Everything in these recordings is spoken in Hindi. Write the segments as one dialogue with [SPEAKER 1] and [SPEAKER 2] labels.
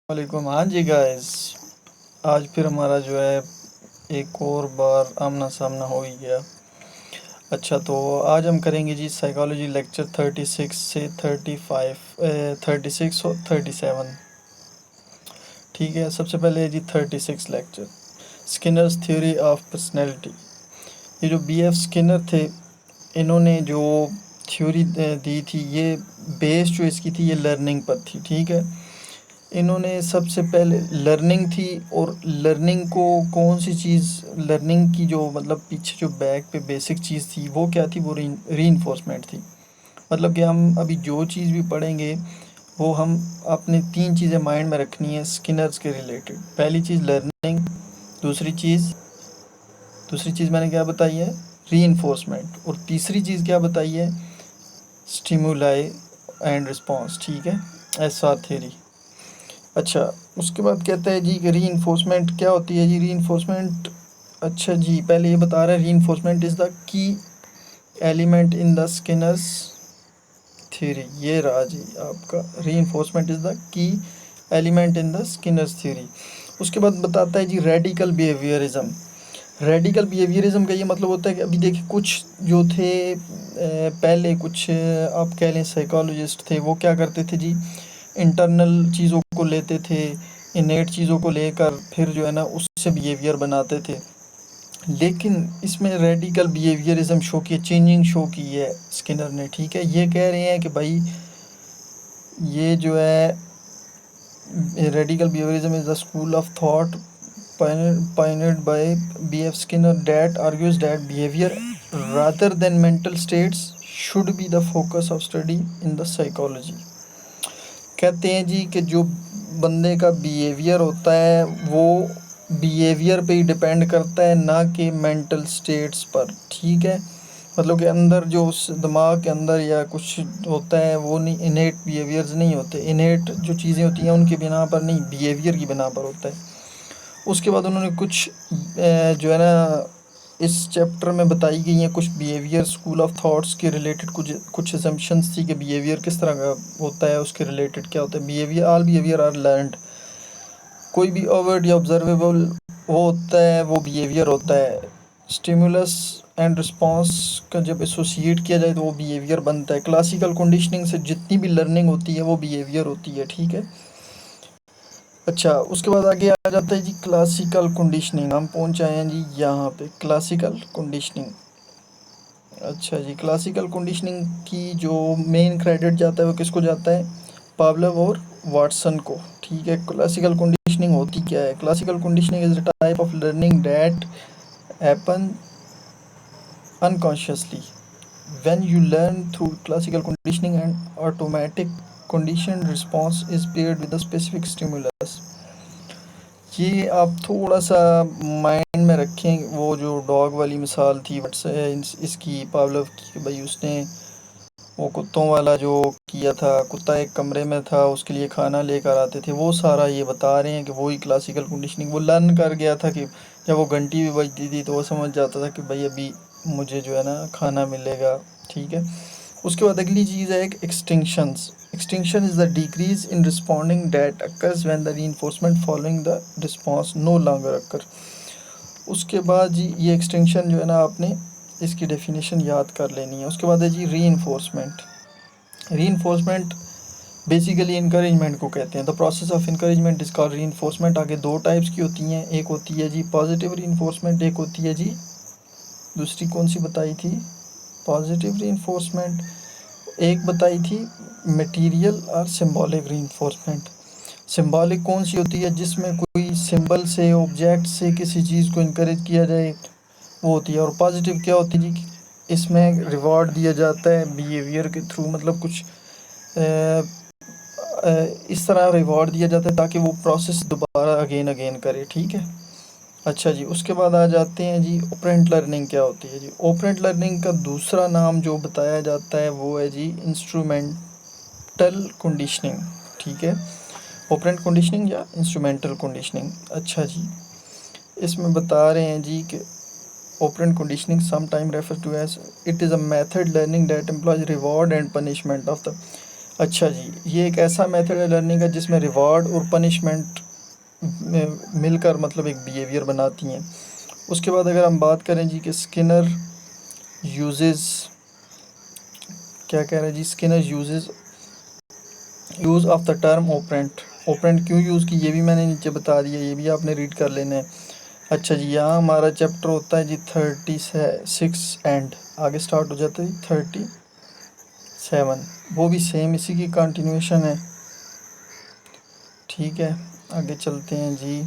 [SPEAKER 1] वालेकुम। हाँ जी गाइस, आज फिर हमारा जो है एक और बार आमना सामना हो ही गया। अच्छा, तो आज हम करेंगे जी साइकोलॉजी लेक्चर 36 से 35, 36 और 37। ठीक है, सबसे पहले है जी 36 lecture, Skinner's theory of personality. ये जो बी एफ स्किनर थे, इन्होंने जो थ्योरी दी थी, ये बेस जो इसकी थी ये लर्निंग पर थी। ठीक है, इन्होंने सबसे पहले लर्निंग थी, और लर्निंग को कौन सी चीज़, लर्निंग की जो मतलब पीछे जो बैक पे बेसिक चीज़ थी वो क्या थी, वो रीइंफोर्समेंट थी। मतलब कि हम अभी जो चीज़ भी पढ़ेंगे वो हम अपनी तीन चीज़ें माइंड में रखनी है स्किनर्स के रिलेटेड। पहली चीज़ लर्निंग, दूसरी चीज़ मैंने क्या बताई है, रीइंफोर्समेंट, और तीसरी चीज़ क्या बताई है, स्टिमुलाई एंड रिस्पॉन्स। ठीक है, एस आर थ्योरी। अच्छा, उसके बाद कहता है जी कि रीइंफोर्समेंट क्या होती है जी, रीइंफोर्समेंट। अच्छा जी, पहले ये बता रहा है reinforcement is the key element in the Skinner's theory. ये रहा जी आपका, reinforcement is the key element in the Skinner's theory. उसके बाद बताता है जी रेडिकल बिहेवियरिज्म। रेडिकल बिहेवियरिज्म का ये मतलब होता है कि अभी देखिए कुछ जो थे पहले कुछ आप कह लें साइकोलॉजिस्ट थे, वो क्या करते थे जी, इंटरनल चीज़ों को लेते थे, इनेट चीज़ों को लेकर फिर जो है ना उससे बिहेवियर बनाते थे। लेकिन इसमें रेडिकल बिहेवियरिज्म शो की, चेंजिंग शो की है स्किनर ने। ठीक है, ये कह रहे हैं कि भाई ये जो है radical behaviourism is the school of thought pioneered by B.F. Skinner that argues that behavior rather than mental states should be the focus of study in the psychology। कहते हैं जी कि जो बंदे का बिहेवियर होता है वो बिहेवियर पे ही डिपेंड करता है, ना कि मेंटल स्टेट्स पर। ठीक है, मतलब कि अंदर जो उस दिमाग के अंदर या कुछ होता है वो नहीं, इनेट बिहेवियर्स नहीं होते। इनेट जो चीज़ें होती हैं उनकी बिना पर नहीं, बिहेवियर की बिना पर होता है। उसके बाद उन्होंने कुछ जो है ना इस चैप्टर में बताई गई हैं कुछ बिहेवियर स्कूल ऑफ थॉट्स के रिलेटेड, कुछ कुछ असम्पशंस थी कि बिहेवियर किस तरह का होता है, उसके रिलेटेड क्या होता है। Behaviour, all behaviour are learned. कोई भी ओवर्ड या ऑब्जर्वेबल वो होता है वो बिहेवियर होता है। स्टिमुलस एंड रिस्पॉन्स का जब एसोसिएट किया जाए तो वो बिहेवियर बनता है। क्लासिकल कंडीशनिंग से जितनी भी लर्निंग होती है वो बिहेवियर होती है। ठीक है, अच्छा, उसके बाद आगे आ जाता है जी क्लासिकल कंडीशनिंग। हम पहुंच आए हैं जी यहाँ पे, क्लासिकल कंडीशनिंग। अच्छा जी, क्लासिकल कंडीशनिंग की जो मेन क्रेडिट जाता है वो किसको जाता है, पावलोव और वाटसन को। ठीक है, क्लासिकल कंडीशनिंग होती क्या है, classical conditioning is a type of learning that happen unconsciously when you learn through classical conditioning and automatic conditioned response is paired with a specific stimulus। ये आप थोड़ा सा माइंड में रखें, वो जो डॉग वाली मिसाल थी इसकी पावलोव की, कि भाई उसने वो कुत्तों वाला जो किया था, कुत्ता एक कमरे में था, उसके लिए खाना लेकर आते थे, वो सारा ये बता रहे हैं कि वही क्लासिकल कंडीशनिंग। वो लर्न कर गया था कि जब वो घंटी भी बजती थी तो वो समझ जाता था कि भाई अभी मुझे जो है ना खाना मिलेगा। ठीक है, उसके बाद अगली चीज़ है एक extinctions. Extinction is the decrease in responding that occurs when the reinforcement following the response no longer occur. उसके बाद जी ये एक्सटिंक्शन जो है ना आपने इसकी डेफिनेशन याद कर लेनी है। उसके बाद है जी रीइंफोर्समेंट। रीइंफोर्समेंट बेसिकली इनकरेजमेंट को कहते हैं। The process of encouragement is called reinforcement. आगे दो टाइप्स की होती हैं, एक होती है जी पॉजिटिव रीइंफोर्समेंट, एक होती है जी दूसरी कौन सी बताई थी, पॉजिटिव रीइंफोर्समेंट, एक बताई थी मटेरियल और सिंबॉलिक रीइंफोर्समेंट। सिंबॉलिक कौन सी होती है, जिसमें कोई सिंबल से, ऑब्जेक्ट से किसी चीज़ को इनकरेज किया जाए, वो होती है। और पॉजिटिव क्या होती है जी, इसमें रिवॉर्ड दिया जाता है बिहेवियर के थ्रू, मतलब कुछ इस तरह रिवॉर्ड दिया जाता है ताकि वो प्रोसेस दोबारा अगेन अगेन करे। ठीक है, अच्छा जी, उसके बाद आ जाते हैं जी ऑपरेंट लर्निंग क्या होती है जी। ऑपरेंट लर्निंग का दूसरा नाम जो बताया जाता है वो है जी इंस्ट्रूमेंटल कंडीशनिंग। ठीक है, ऑपरेंट कंडीशनिंग या इंस्ट्रूमेंटल कंडीशनिंग। अच्छा जी, इसमें बता रहे हैं जी कि operant conditioning sometime refer to as, it is a method learning that employs reward and punishment of the. अच्छा जी, ये एक ऐसा मेथड है लर्निंग का जिसमें रिवॉर्ड और पनिशमेंट मिलकर मतलब एक बिहेवियर बनाती हैं। उसके बाद अगर हम बात करें जी कि स्किनर यूजेस, क्या कह रहे हैं जी, Skinner uses use of the term operant. Operant क्यों यूज़ की ये भी मैंने नीचे बता दिया, ये भी आपने रीड कर लेना है। अच्छा जी, यहाँ हमारा चैप्टर होता है जी 36 एंड आगे स्टार्ट हो जाता है 37, वो भी सेम इसी की कंटिन्यूएशन है। ठीक है, आगे चलते हैं जी।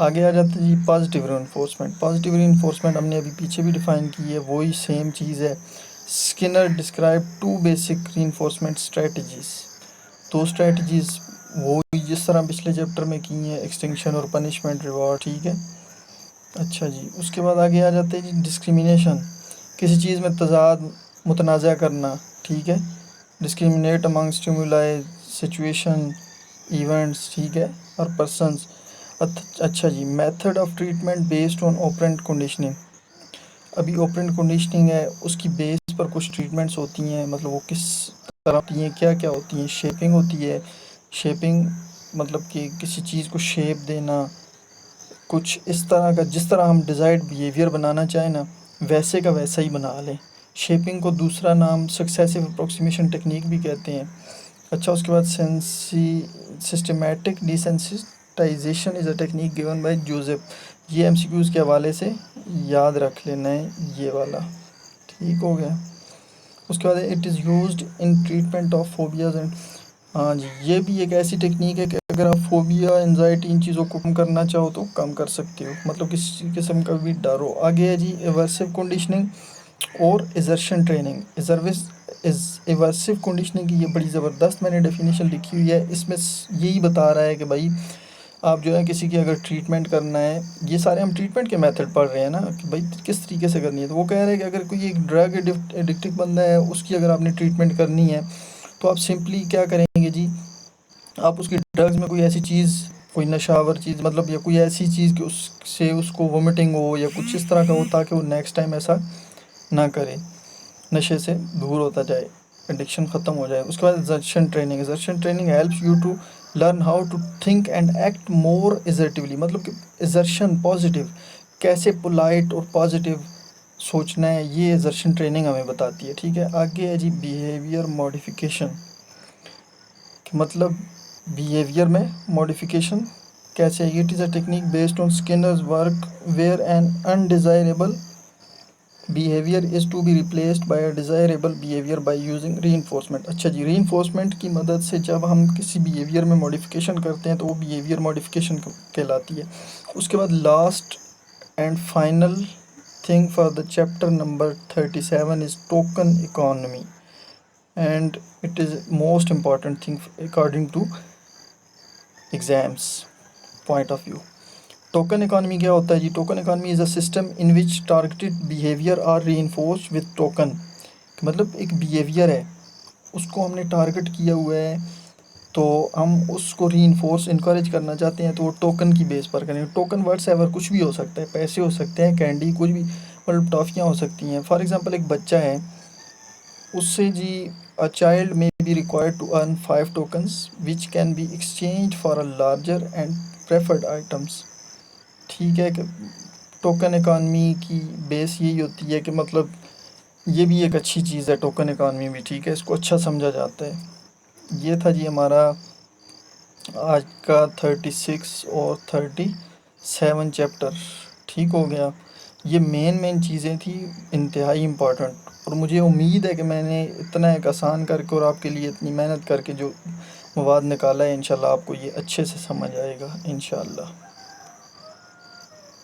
[SPEAKER 1] आगे आ जाते हैं जी पॉजिटिव रीइंफोर्समेंट। पॉजिटिव रीइंफोर्समेंट हमने अभी पीछे भी डिफ़ाइन की है, वही सेम चीज़ है। Skinner describe 2 basic reinforcement strategies. 2 strategies वो जिस तरह पिछले चैप्टर में की हैं, एक्सटिंक्शन और पनिशमेंट रिवॉर्ड। ठीक है, अच्छा जी, उसके बाद आगे आ जाते हैं जी डिस्क्रिमिनेशन, किसी चीज़ में तज़ाद मुतनाज़ा करना। ठीक है, discriminate among stimuli, situation, events, ठीक है, और पर्सनस। अच्छा जी, method of treatment based on operant conditioning. अभी ऑपरेंट कंडीशनिंग है, उसकी बेस पर कुछ ट्रीटमेंट्स होती हैं, मतलब वो किस तरह होती हैं, क्या क्या होती हैं। शेपिंग होती है, शेपिंग मतलब कि किसी चीज़ को शेप देना, कुछ इस तरह का जिस तरह हम डिज़ायर्ड बिहेवियर बनाना चाहें ना, वैसे का वैसा ही बना लें। शेपिंग को दूसरा नाम सक्सेसिव अप्रोक्सीमेशन टेक्निक भी कहते हैं। अच्छा, उसके बाद systematic desensitization is a technique given by Joseph. ये एमसीक्यूज़ के हवाले से याद रख लेना है, ये वाला। ठीक हो गया। उसके बाद it is used in treatment of phobias and, हाँ जी, ये भी एक ऐसी टेक्निक है कि अगर आप फोबिया, एंजाइटी, इन चीज़ों को कम करना चाहो तो कम कर सकते हो, मतलब किसी किस्म का भी डर हो। आगे है जी एवर्सिव कंडीशनिंग और एजर्शन ट्रेनिंग। एवर्सिव कंडीशनिंग की ये बड़ी ज़बरदस्त मैंने डेफिनेशन लिखी हुई है, इसमें यही बता रहा है कि भाई आप जो है किसी की अगर ट्रीटमेंट करना है, ये सारे हम ट्रीटमेंट के मेथड पढ़ रहे हैं ना कि भाई किस तरीके से करनी है, तो वो कह रहे हैं कि अगर कोई एक ड्रग एडिक्टिव बंदा है, उसकी अगर आपने ट्रीटमेंट करनी है तो आप सिंपली क्या करेंगे जी, आप उसकी ड्रग्स में कोई ऐसी चीज़, कोई नशावर चीज़, मतलब या कोई ऐसी चीज़ कि उससे उसको वोमिटिंग हो या कुछ इस तरह का हो, ताकि वो नेक्स्ट टाइम ऐसा ना करे, नशे से दूर होता जाए, एडिक्शन ख़त्म हो जाए। उसके बाद assertion training. Assertion training helps you to learn how to think and act more assertively, मतलब कि एजर्शन पॉजिटिव, कैसे पोलाइट और पॉजिटिव सोचना है, ये एजर्शन ट्रेनिंग हमें बताती है। ठीक है, आगे है जी बिहेवियर मॉडिफिकेशन, मतलब बिहेवियर में मॉडिफिकेशन कैसे है। It is a technique based on Skinner's work where an undesirable behaviour is to be replaced by a desirable behaviour by using reinforcement. अच्छा जी, रीइंफोर्समेंट की मदद से जब हम किसी बिहेवियर में मॉडिफिकेशन करते हैं तो वो बिहेवियर मॉडिफिकेशन कहलाती है। उसके बाद last and final thing for the chapter number 37 is token economy, and it is most important thing according to exams point of view. Token economy क्या होता है जी? Token economy is a system in which targeted behaviour are reinforced with token. मतलब एक बिहेवियर है, उसको हमने टारगेट किया हुआ है, तो हम उसको रीइंफोर्स इनकरेज करना चाहते हैं, तो वो टोकन की बेस पर करेंगे। टोकन वर्ड्स एवर कुछ भी हो सकता है, पैसे हो सकते हैं, कैंडी, कुछ भी, मतलब टॉफ़ियाँ हो सकती हैं। फॉर एग्ज़ाम्पल एक बच्चा है, उससे जी a child may be required to earn 5 tokens which can be exchanged for a larger and preferred items। ठीक है, कि टोकन इकॉनमी की बेस यही होती है कि मतलब ये भी एक अच्छी चीज़ है, टोकन इकॉनमी भी। ठीक है, इसको अच्छा समझा जाता है। ये था जी हमारा आज का 36 और 37 चैप्टर। ठीक हो गया, ये मेन चीज़ें थी, इंतहाई इम्पोर्टेंट। और मुझे उम्मीद है कि मैंने इतना एक आसान करके और आपके लिए इतनी मेहनत करके जो मवाद निकाला है, इंशाल्लाह आपको ये अच्छे से समझ आएगा इंशाल्लाह।